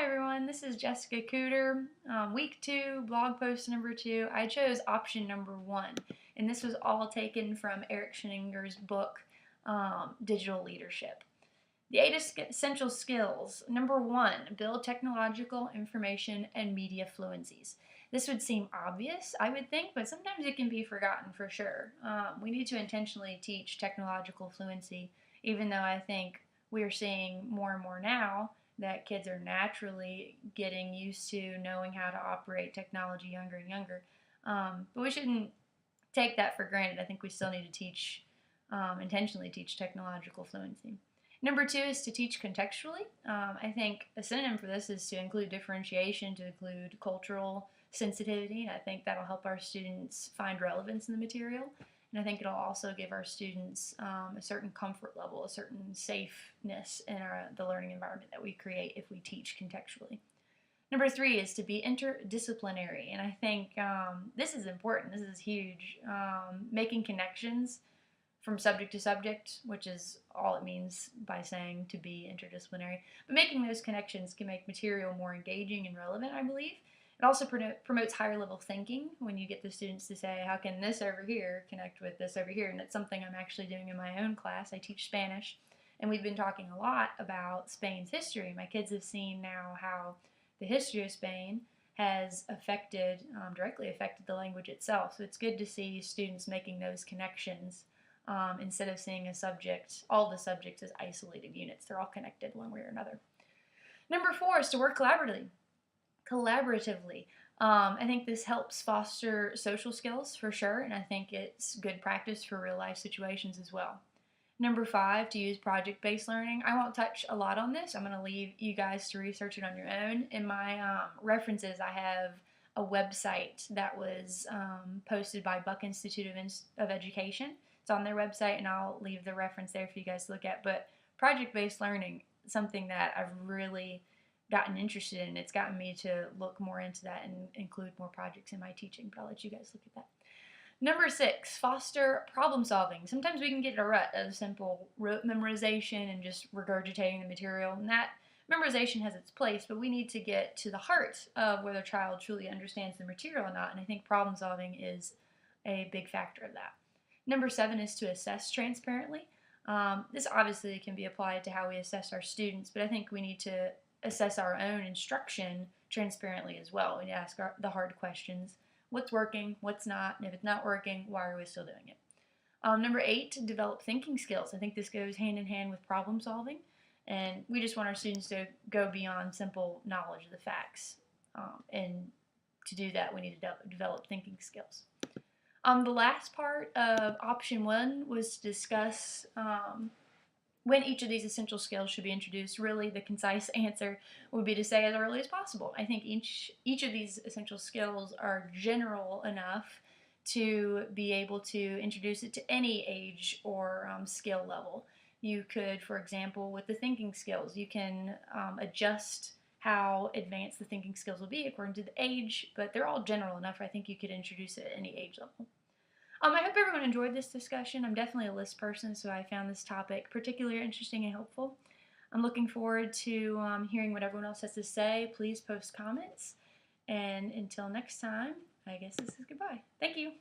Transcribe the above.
Hi everyone, this is Jessica Cooter. Week 2, blog post number 2. I chose option number 1, and this was all taken from Eric Schninger's book, Digital Leadership. The 8 essential skills. Number 1, build technological, information, and media fluencies. This would seem obvious, I would think, but sometimes it can be forgotten for sure. We need to intentionally teach technological fluency, even though I think we are seeing more and more now that kids are naturally getting used to knowing how to operate technology younger and younger. But we shouldn't take that for granted. I think we still need to teach, intentionally teach technological fluency. Number 2 is to teach contextually. I think a synonym for this is to include differentiation, to include cultural sensitivity. I think that'll help our students find relevance in the material. And I think it'll also give our students a certain comfort level, a certain safeness in the learning environment that we create if we teach contextually. Number 3 is to be interdisciplinary, and I think this is important. This is huge. Making connections from subject to subject, which is all it means by saying to be interdisciplinary. But making those connections can make material more engaging and relevant, I believe. It also promotes higher level thinking when you get the students to say, how can this over here connect with this over here? And that's something I'm actually doing in my own class. I teach Spanish, and we've been talking a lot about Spain's history. My kids have seen now how the history of Spain has directly affected the language itself. So it's good to see students making those connections instead of seeing all the subjects as isolated units. They're all connected one way or another. Number 4 is to work collaboratively. I think this helps foster social skills for sure, and I think it's good practice for real life situations as well. Number 5, to use project-based learning. I won't touch a lot on this. I'm going to leave you guys to research it on your own. In my references, I have a website that was posted by Buck Institute of Education. It's on their website, and I'll leave the reference there for you guys to look at. But project-based learning, something that I've really gotten interested in. It's gotten me to look more into that and include more projects in my teaching, but I'll let you guys look at that. Number 6, foster problem solving. Sometimes we can get in a rut of simple rote memorization and just regurgitating the material, and that memorization has its place, but we need to get to the heart of whether a child truly understands the material or not, and I think problem solving is a big factor of that. Number 7 is to assess transparently. This obviously can be applied to how we assess our students, but I think we need to assess our own instruction transparently as well. We need to ask the hard questions. What's working? What's not? And if it's not working, why are we still doing it? Number 8, develop thinking skills. I think this goes hand in hand with problem solving. And we just want our students to go beyond simple knowledge of the facts. And to do that, we need to develop thinking skills. The last part of option 1 was to discuss when each of these essential skills should be introduced. Really, the concise answer would be to say as early as possible. I think each of these essential skills are general enough to be able to introduce it to any age or skill level. You could, for example, with the thinking skills, you can adjust how advanced the thinking skills will be according to the age, but they're all general enough. I think you could introduce it at any age level. I hope everyone enjoyed this discussion. I'm definitely a list person, so I found this topic particularly interesting and helpful. I'm looking forward to hearing what everyone else has to say. Please post comments. And until next time, I guess this is goodbye. Thank you.